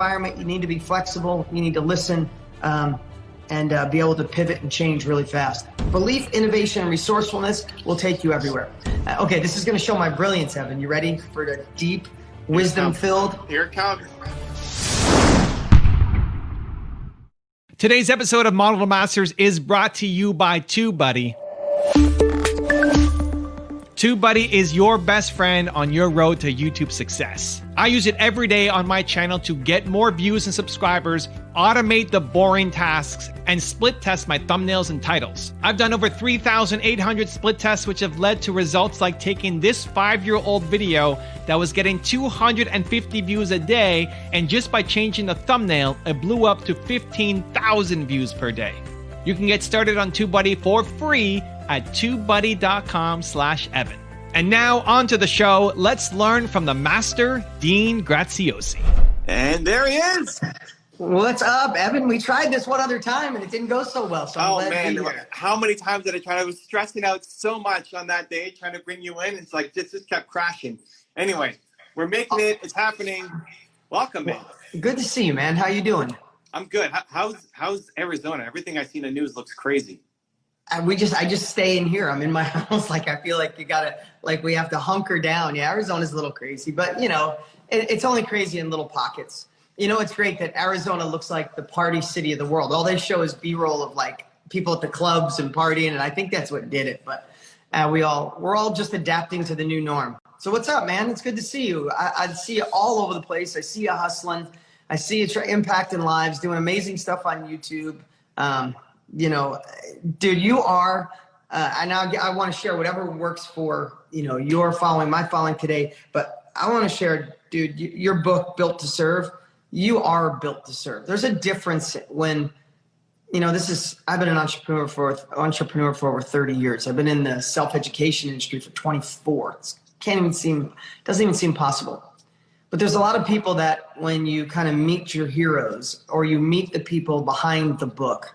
environment, you need to be flexible, you need to listen, and be able to pivot and change really fast. Belief, innovation, and resourcefulness will take you everywhere. Okay, this is going to show my brilliance, Evan. You ready for the deep, wisdom-filled? Here it comes. Today's episode of Model to Masters is brought to you by TubeBuddy. TubeBuddy is your best friend on your road to YouTube success. I use it every day on my channel to get more views and subscribers, automate the boring tasks, and split test my thumbnails and titles. I've done over 3,800 split tests, which have led to results like taking this 5-year-old video that was getting 250 views a day, and just by changing the thumbnail, it blew up to 15,000 views per day. You can get started on TubeBuddy for free at tubebuddy.com/Evan. And now on to the show. Let's learn from the master, Dean Graziosi. And there he is. What's up, Evan? We tried this one other time and it didn't go so well. So Oh man, how many times did I try? I was stressing out so much on that day trying to bring you in. It's like this just kept crashing. Anyway, we're making it. It's happening. Welcome, man. Good to see you, man. How you doing? I'm good. How's Arizona? Everything I see in the news looks crazy. I just stay in here. I'm in my house. Like, I feel like we have to hunker down. Yeah, Arizona's a little crazy, but you know, it's only crazy in little pockets. You know, it's great that Arizona looks like the party city of the world. All they show is B-roll of like people at the clubs and partying, and I think that's what did it. But we're all just adapting to the new norm. So what's up, man? It's good to see you. I see you all over the place. I see you hustling. I see you impacting lives, doing amazing stuff on YouTube. You know, dude, you are, and I want to share whatever works for, you know, your following, my following today, but I want to share, dude, your book, Built to Serve, you are built to serve. There's a difference when, you know, I've been an entrepreneur for over 30 years. I've been in the self-education industry for 24. Doesn't even seem possible. But there's a lot of people that when you kind of meet your heroes or you meet the people behind the book,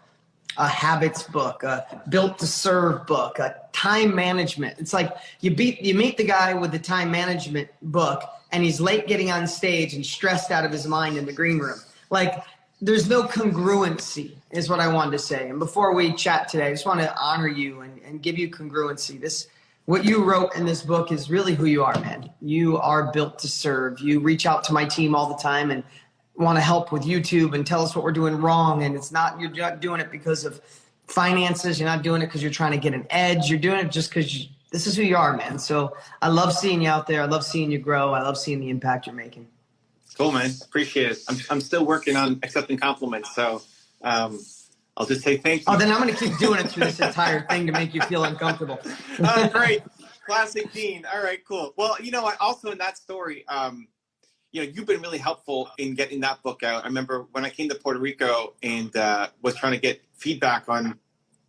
a habits book, a built to serve book, a time management. It's like you meet the guy with the time management book and he's late getting on stage and stressed out of his mind in the green room. Like there's no congruency is what I wanted to say. And before we chat today, I just want to honor you and give you congruency. What you wrote in this book is really who you are, man. You are built to serve. You reach out to my team all the time and want to help with YouTube and tell us what we're doing wrong. And you're not doing it because of finances. You're not doing it because you're trying to get an edge. You're doing it just because this is who you are, man. So I love seeing you out there. I love seeing you grow. I love seeing the impact you're making. Cool, man. Appreciate it. I'm still working on accepting compliments. So I'll just say thank you. Oh, then I'm going to keep doing it through this entire thing to make you feel uncomfortable. Oh, great. Classic Dean. All right, cool. Well, you know, also in that story, you know, you've been really helpful in getting that book out. I remember when I came to Puerto Rico and was trying to get feedback on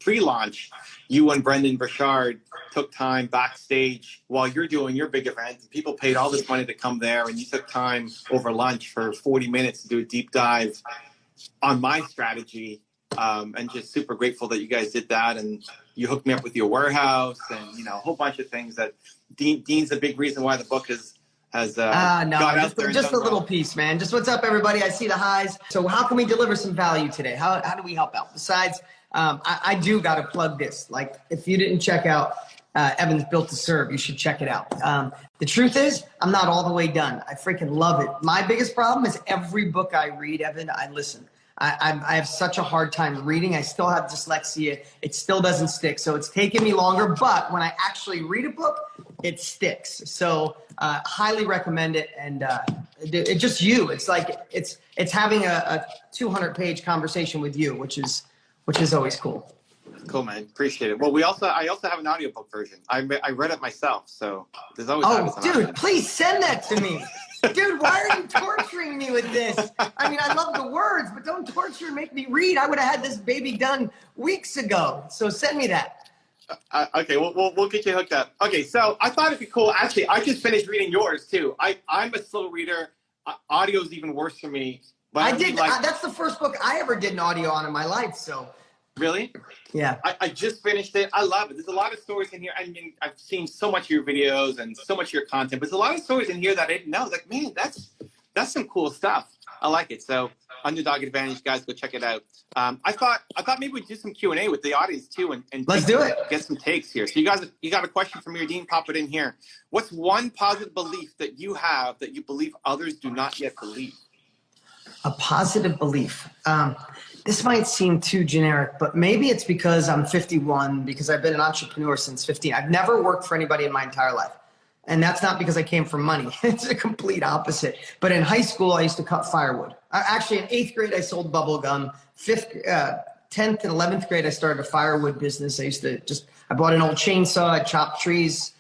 pre-launch, you and Brendan Burchard took time backstage while you're doing your big event. People paid all this money to come there, and you took time over lunch for 40 minutes to do a deep dive on my strategy. And just super grateful that you guys did that. And you hooked me up with your warehouse and, you know, a whole bunch of things that Dean's a big reason why the book has just a little piece, man. Just what's up, everybody. I see the highs. So how can we deliver some value today? How do we help out? Besides, I do got to plug this. Like, if you didn't check out Evan's Built to Serve, you should check it out. The truth is, I'm not all the way done. I freaking love it. My biggest problem is every book I read, Evan, I listen. I have such a hard time reading. I still have dyslexia. It still doesn't stick. So it's taken me longer, but when I actually read a book, it sticks. So highly recommend it. And it's just you. It's like it's having a 200-page conversation with you, which is always cool. Cool, man. Appreciate it. Well, I also have an audiobook version. I read it myself, so there's always. Oh, dude, please send that to me. Dude, why are you torturing me with this? I mean, I love the words, but don't torture and make me read. I would have had this baby done weeks ago. So send me that. Okay, we'll get you hooked up. Okay, so I thought it'd be cool. Actually, I just finished reading yours too. I'm a slow reader. Audio's even worse for me. But that's the first book I ever did an audio on in my life. So. Really? Yeah. I just finished it. I love it. There's a lot of stories in here. I mean, I've seen so much of your videos and so much of your content, but there's a lot of stories in here that I didn't know. Like, man, that's some cool stuff. I like it. So Underdog Advantage, guys, go check it out. I thought maybe we'd do some Q&A with the audience too, and let's do it. Get some takes here. So you got a question from your Dean? Pop it in here. What's one positive belief that you have that you believe others do not yet believe? A positive belief. This might seem too generic, but maybe it's because I'm 51, because I've been an entrepreneur since 15. I've never worked for anybody in my entire life. And that's not because I came from money. It's a complete opposite. But in high school, I used to cut firewood. Actually, in 8th grade, I sold bubble gum. 10th and 11th grade, I started a firewood business. I bought an old chainsaw, I chopped trees,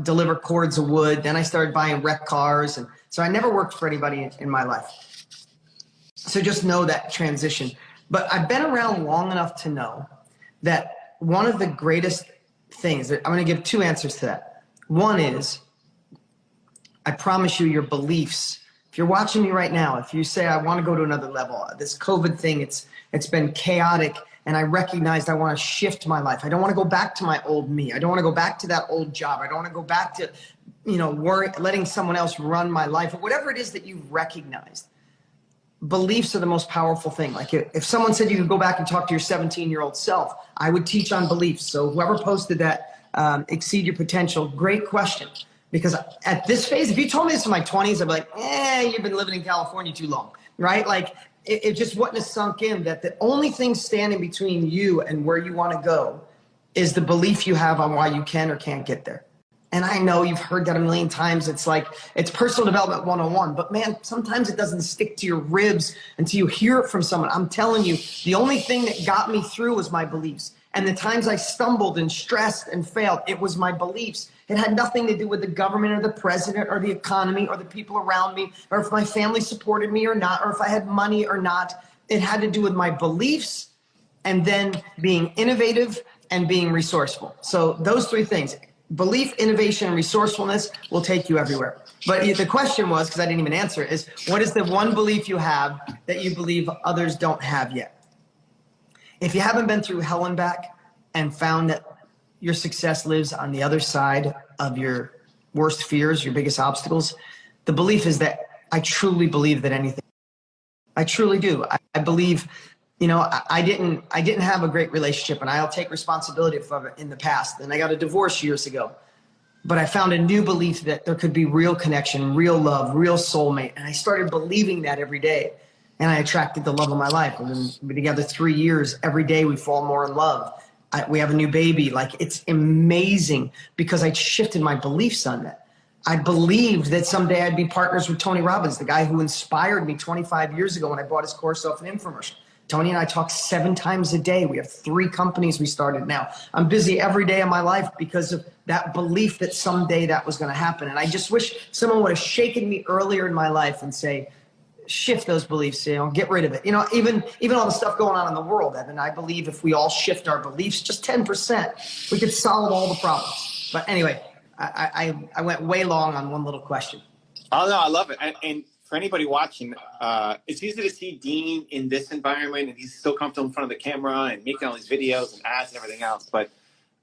deliver cords of wood. Then I started buying wrecked cars. And so I never worked for anybody in my life. So just know that transition. But I've been around long enough to know that one of the greatest things, I'm going to give two answers to that. One is, I promise you, your beliefs. If you're watching me right now, if you say, I want to go to another level, this COVID thing, it's been chaotic, and I recognized I want to shift my life. I don't want to go back to my old me. I don't want to go back to that old job. I don't want to go back to, letting someone else run my life, or whatever it is that you've recognized. Beliefs are the most powerful thing. Like if someone said you could go back and talk to your 17-year-old self, I would teach on beliefs. So whoever posted that, exceed your potential, great question. Because at this phase, if you told me this in my 20s, I'd be like, you've been living in California too long, right? Like it just wouldn't have sunk in that the only thing standing between you and where you want to go is the belief you have on why you can or can't get there. And I know you've heard that a million times. It's like, it's personal development 101, but man, sometimes it doesn't stick to your ribs until you hear it from someone. I'm telling you, the only thing that got me through was my beliefs. And the times I stumbled and stressed and failed, it was my beliefs. It had nothing to do with the government or the president or the economy or the people around me, or if my family supported me or not, or if I had money or not. It had to do with my beliefs and then being innovative and being resourceful. So those three things. Belief, innovation, and resourcefulness will take you everywhere. But the question was, because I didn't even answer it, is what is the one belief you have that you believe others don't have yet? If you haven't been through hell and back and found that your success lives on the other side of your worst fears, your biggest obstacles, the belief is that I truly believe that anything. I truly do. I believe, I didn't have a great relationship, and I'll take responsibility for it in the past. And I got a divorce years ago, but I found a new belief that there could be real connection, real love, real soulmate. And I started believing that every day, and I attracted the love of my life. We've been together 3 years. Every day we fall more in love. We have a new baby. Like, it's amazing because I shifted my beliefs on that. I believed that someday I'd be partners with Tony Robbins, the guy who inspired me 25 years ago when I bought his course off an infomercial. Tony and I talk 7 times a day. We have 3 companies we started now. I'm busy every day of my life because of that belief that someday that was going to happen. And I just wish someone would have shaken me earlier in my life and say, shift those beliefs, get rid of it. Even all the stuff going on in the world, Evan, I believe if we all shift our beliefs just 10%, we could solve all the problems. But anyway, I went way long on one little question. Oh, no, I love it. And for anybody watching, it's easy to see Dean in this environment, and he's so comfortable in front of the camera and making all these videos and ads and everything else. But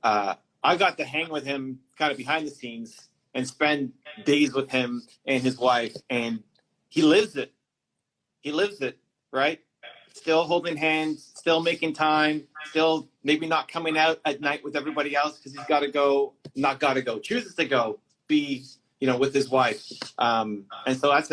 I got to hang with him kind of behind the scenes and spend days with him and his wife, and he lives it. He lives it, right? Still holding hands, still making time, still maybe not coming out at night with everybody else because he's got to go, chooses to go be, with his wife. And so that's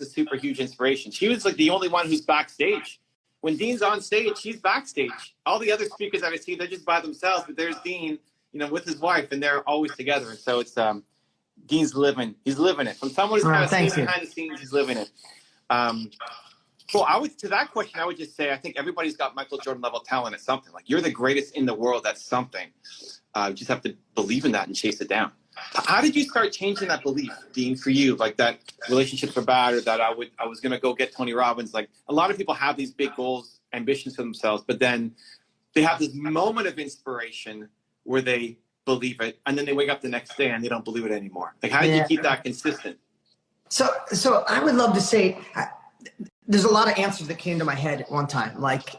a super huge inspiration. She was like the only one who's backstage. When Dean's on stage, she's backstage. All the other speakers that I see, they're just by themselves, but there's Dean, with his wife, and they're always together. And so it's Dean's living it. From someone who's kind of sitting behind the scenes, he's living it. So to that question, I would just say, I think everybody's got Michael Jordan level talent at something. Like, you're the greatest in the world at something. You just have to believe in that and chase it down. How did you start changing that belief, Dean, for you? Like, that relationships are bad, or that I was going to go get Tony Robbins. Like, a lot of people have these big goals, ambitions for themselves, but then they have this moment of inspiration where they believe it, and then they wake up the next day and they don't believe it anymore. Like, how did you keep that consistent? So I would love to say, there's a lot of answers that came to my head at one time, like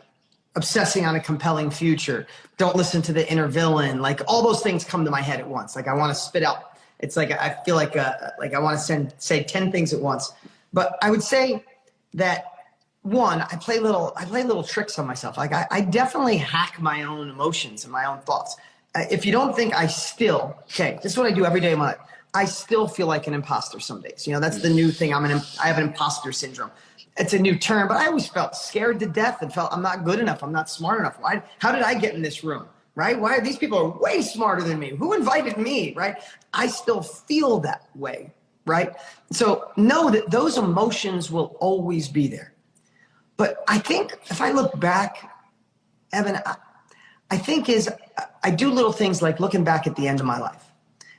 obsessing on a compelling future, don't listen to the inner villain, like all those things come to my head at once. Like, I want to spit out. It's like I feel like I want to say 10 things at once. But I would say that one, I play little tricks on myself. Like I definitely hack my own emotions and my own thoughts. If you don't think this is what I do every day of my life. I still feel like an imposter some days. You know, that's the new thing. I have an imposter syndrome. It's a new term, but I always felt scared to death and felt I'm not good enough. I'm not smart enough. How did I get in this room? Right? Why are these people are way smarter than me? Who invited me? Right? I still feel that way. Right? So know that those emotions will always be there. But I think if I look back, Evan, I think I do little things like looking back at the end of my life.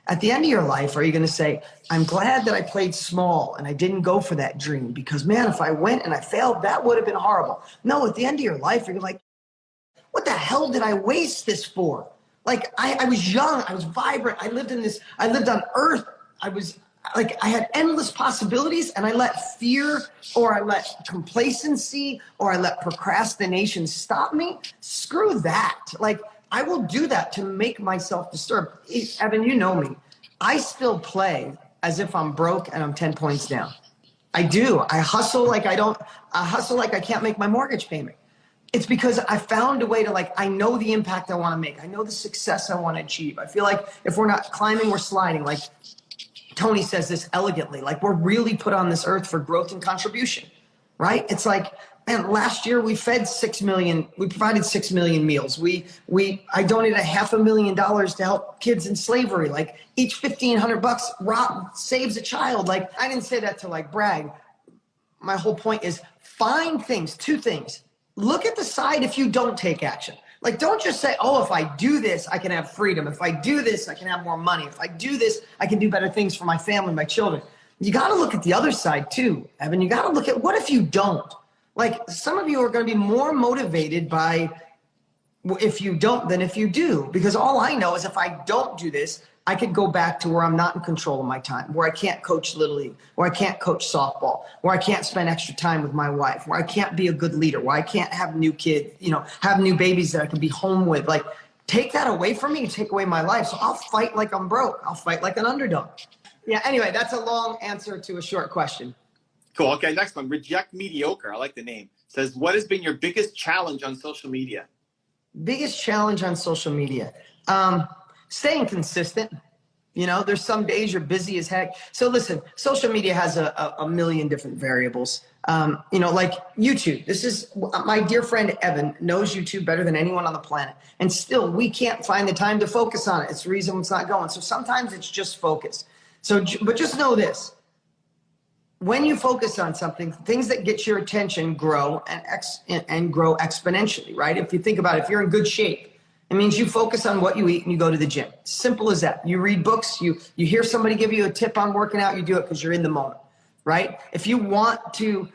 At the end of your life, are you going to say, I'm glad that I played small and I didn't go for that dream because, man, if I went and I failed, that would have been horrible. No, at the end of your life, you're like, what the hell did I waste this for? Like, I was young. I was vibrant. I lived on earth. I had endless possibilities, and I let fear or I let complacency or I let procrastination stop me. Screw that. Like, I will do that to make myself disturbed. Evan, you know me. I still play as if I'm broke and I'm 10 points down. I do. I hustle like I can't make my mortgage payment. It's because I found a way to I know the impact I want to make. I know the success I want to achieve. I feel like if we're not climbing, we're sliding. Like Tony says this elegantly, like we're really put on this earth for growth and contribution, right? It's like, man, last year we provided 6 million meals. I donated $500,000 to help kids in slavery. Like each $1,500 saves a child. Like I didn't say that to brag. My whole point is find two things. Look at the side if you don't take action. Like, don't just say, oh, if I do this, I can have freedom. If I do this, I can have more money. If I do this, I can do better things for my family, my children. You got to look at the other side too, Evan. You got to look at what if you don't? Like some of you are going to be more motivated by if you don't than if you do, because all I know is if I don't do this, I could go back to where I'm not in control of my time, where I can't coach Little League, where I can't coach softball, where I can't spend extra time with my wife, where I can't be a good leader, where I can't have new kids, have new babies that I can be home with. Like, take that away from me, take away my life. So I'll fight like I'm broke. I'll fight like an underdog. Yeah, anyway, that's a long answer to a short question. Cool. Okay, next one. Reject Mediocre. I like the name. Says, what has been your biggest challenge on social media? Biggest challenge on social media? Staying consistent. There's some days you're busy as heck. So listen, social media has a million different variables. Like YouTube. This is my dear friend Evan knows YouTube better than anyone on the planet. And still, we can't find the time to focus on it. It's the reason it's not going. So sometimes it's just focus. But just know this. When you focus on something, things that get your attention grow and grow exponentially, right? If you think about it, if you're in good shape, it means you focus on what you eat and you go to the gym. Simple as that. You read books, you hear somebody give you a tip on working out, you do it because you're in the moment, right? If you want to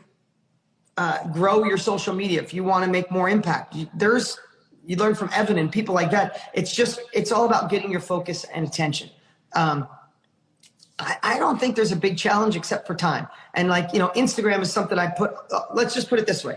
grow your social media, if you want to make more impact, you learn from Evan and people like that. It's all about getting your focus and attention. I don't think there's a big challenge except for time. And Instagram is something I put, let's just put it this way.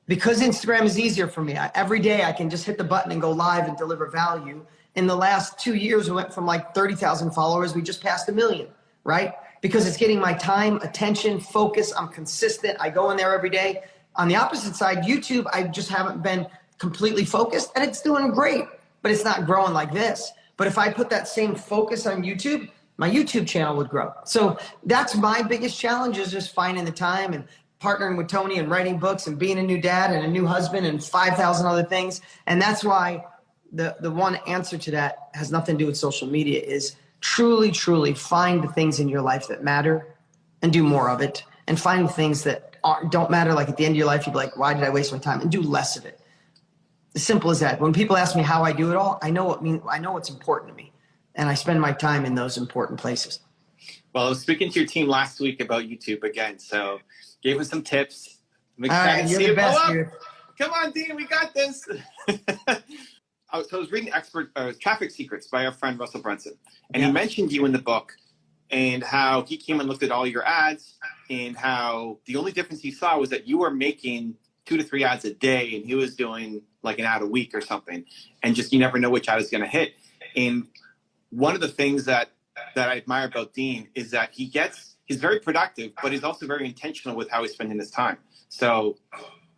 Because Instagram is easier for me. Every day I can just hit the button and go live and deliver value. In the last 2 years, we went from 30,000 followers. We just passed 1 million, right? Because it's getting my time, attention, focus. I'm consistent. I go in there every day. On the opposite side, YouTube, I just haven't been completely focused and it's doing great, but it's not growing like this. But if I put that same focus on YouTube, my YouTube channel would grow. So that's my biggest challenge, is just finding the time and partnering with Tony and writing books and being a new dad and a new husband and 5,000 other things. And that's why the one answer to that has nothing to do with social media, is truly, truly find the things in your life that matter and do more of it, and find the things that don't matter. Like at the end of your life, you'd be like, why did I waste my time? And do less of it. As simple as that. When people ask me how I do it all, I know what's important to me. And I spend my time in those important places. Well, I was speaking to your team last week about YouTube again, so gave us some tips. All right, you're the best, dude. Come on, Dean, we got this. So I was reading Traffic Secrets by our friend Russell Brunson, and he mentioned you in the book and how he came and looked at all your ads and how the only difference he saw was that you were making 2 to 3 ads a day and he was doing like an ad a week or something, and just you never know which ad is going to hit. And one of the things that I admire about Dean is that he's very productive, but he's also very intentional with how he's spending his time. So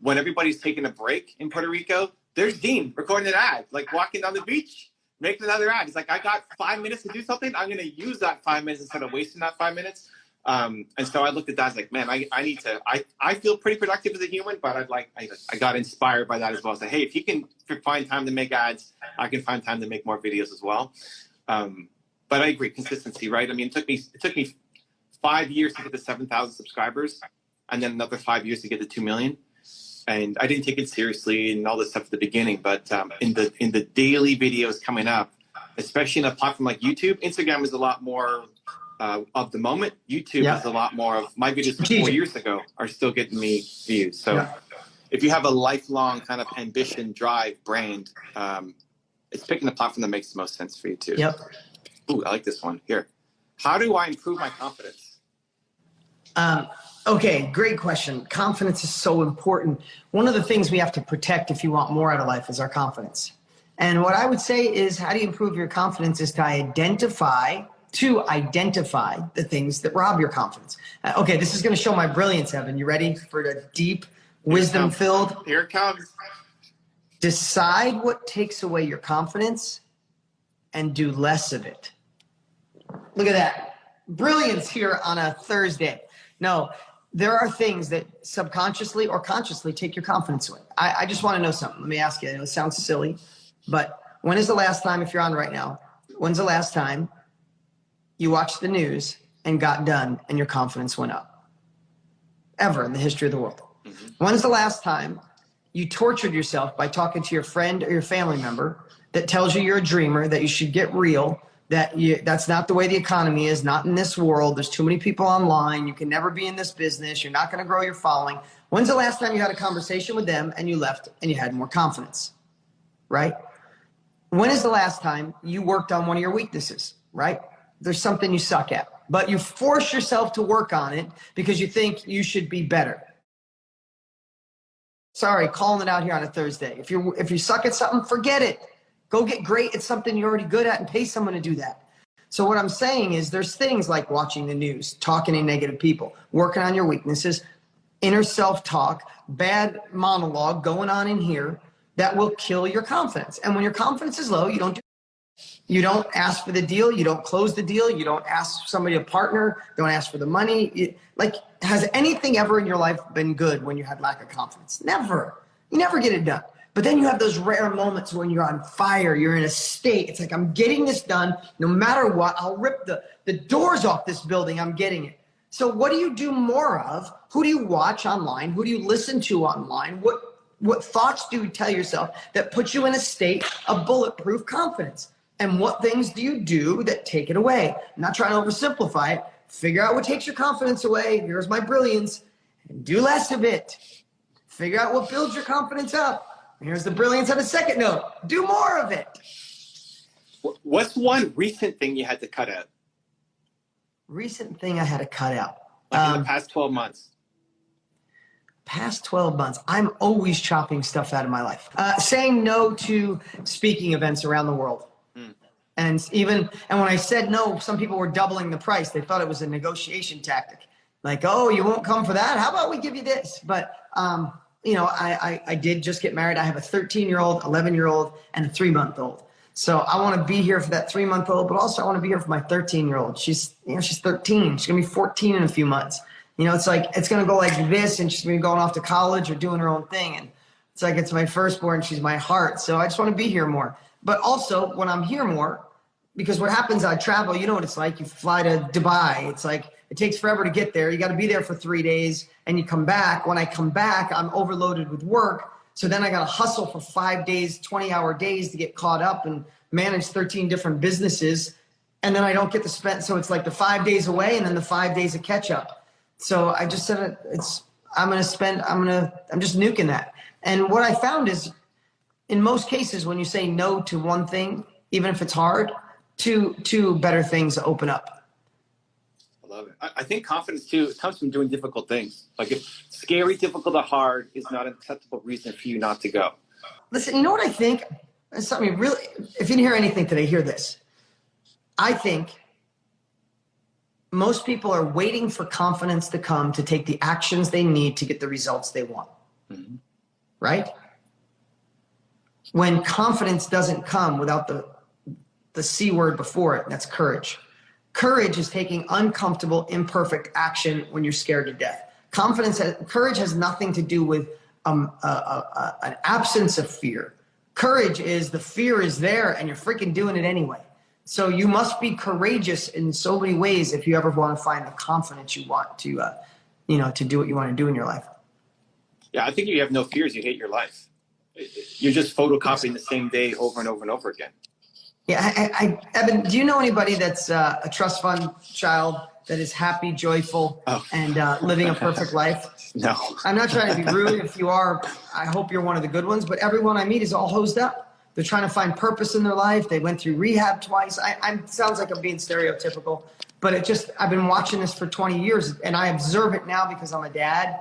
when everybody's taking a break in Puerto Rico, there's Dean recording an ad, like walking down the beach, making another ad. He's like, I got 5 minutes to do something. I'm going to use that 5 minutes instead of wasting that 5 minutes. And so I looked at that as like, man, I need to, I feel pretty productive as a human, but I got inspired by that as well. I said, hey, if you can find time to make ads, I can find time to make more videos as well. But I agree, consistency, right? I mean, it took me 5 years to get to 7,000 subscribers, and then another 5 years to get to 2 million. And I didn't take it seriously and all this stuff at the beginning, but in the daily videos coming up, especially in a platform like YouTube, Instagram is a lot more of the moment. YouTube is a lot more of my videos from 4 years ago are still getting me views. So if you have a lifelong kind of ambition, drive, brand, it's picking the platform that makes the most sense for you too. Yep. Ooh, I like this one here. How do I improve my confidence? Okay, great question. Confidence is so important. One of the things we have to protect if you want more out of life is our confidence. And what I would say is, how do you improve your confidence is to identify the things that rob your confidence. Okay, this is going to show my brilliance, Evan. You ready for the deep, wisdom-filled? Here it comes. Decide what takes away your confidence and do less of it. Look at that. Brilliance here on a Thursday. No, there are things that subconsciously or consciously take your confidence away. I just want to know something. Let me ask you. It sounds silly, but when is the last time, if you're on right now, when's the last time you watched the news and got done and your confidence went up? Ever in the history of the world. When's the last time you tortured yourself by talking to your friend or your family member that tells you you're a dreamer, that you should get real, that's not the way the economy is, not in this world. There's too many people online. You can never be in this business. You're not going to grow your following. When's the last time you had a conversation with them and you left and you had more confidence, right? When is the last time you worked on one of your weaknesses, right? There's something you suck at, but you force yourself to work on it because you think you should be better. Sorry, calling it out here on a Thursday. If you suck at something, forget it. Go get great at something you're already good at and pay someone to do that. So what I'm saying is there's things like watching the news, talking to negative people, working on your weaknesses, inner self-talk, bad monologue going on in here that will kill your confidence. And when your confidence is low, you don't ask for the deal. You don't close the deal. You don't ask somebody to partner. Don't ask for the money. Has anything ever in your life been good when you had lack of confidence? Never. You never get it done. But then you have those rare moments when you're on fire. You're in a state. It's like, I'm getting this done. No matter what, I'll rip the doors off this building. I'm getting it. So what do you do more of? Who do you watch online? Who do you listen to online? What thoughts do you tell yourself that put you in a state of bulletproof confidence? And what things do you do that take it away? I'm not trying to oversimplify it. Figure out what takes your confidence away. Here's my brilliance. And do less of it. Figure out what builds your confidence up. And here's the brilliance on a second note. Do more of it. What's one recent thing you had to cut out? Recent thing I had to cut out. Like in the past 12 months. Past 12 months. I'm always chopping stuff out of my life. Saying no to speaking events around the world. And when I said no, some people were doubling the price. They thought it was a negotiation tactic. Like, oh, you won't come for that? How about we give you this? But, I did just get married. I have a 13-year-old, 11-year-old, and a 3-month-old. So I want to be here for that 3-month-old, but also I want to be here for my 13-year-old. She's 13. She's going to be 14 in a few months. It's like, it's going to go like this, and she's going to be going off to college or doing her own thing. And it's like, it's my firstborn. She's my heart. So I just want to be here more. But also when I'm here more, because what happens, I travel, you know what it's like. You fly to Dubai. It's like, it takes forever to get there. You got to be there for 3 days and you come back. When I come back, I'm overloaded with work. So then I got to hustle for 5 days, 20-hour days to get caught up and manage 13 different businesses. And then I don't get to spend. So it's like the 5 days away and then the 5 days of catch up. So I just said, I'm just nuking that. And what I found is in most cases, when you say no to one thing, even if it's hard, two better things open up. I love it. I think confidence too comes from doing difficult things. Like if scary, difficult, or hard is not an acceptable reason for you not to go. Listen, you know what I think? It's something really, if you didn't hear anything today, hear this. I think most people are waiting for confidence to come to take the actions they need to get the results they want. Mm-hmm. Right? When confidence doesn't come without the C word before it, that's courage. Courage is taking uncomfortable, imperfect action when you're scared to death. Courage has nothing to do with an absence of fear. Courage is the fear is there and you're freaking doing it anyway. So you must be courageous in so many ways if you ever want to find the confidence you want to, to do what you want to do in your life. Yeah, I think if you have no fears, you hate your life. You're just photocopying the same day over and over and over again. Yeah, Evan, do you know anybody that's a trust fund child that is happy, joyful, and living a perfect life? No. I'm not trying to be rude. If you are, I hope you're one of the good ones. But everyone I meet is all hosed up. They're trying to find purpose in their life. They went through rehab twice. Sounds like I'm being stereotypical, but I've been watching this for 20 years, and I observe it now because I'm a dad.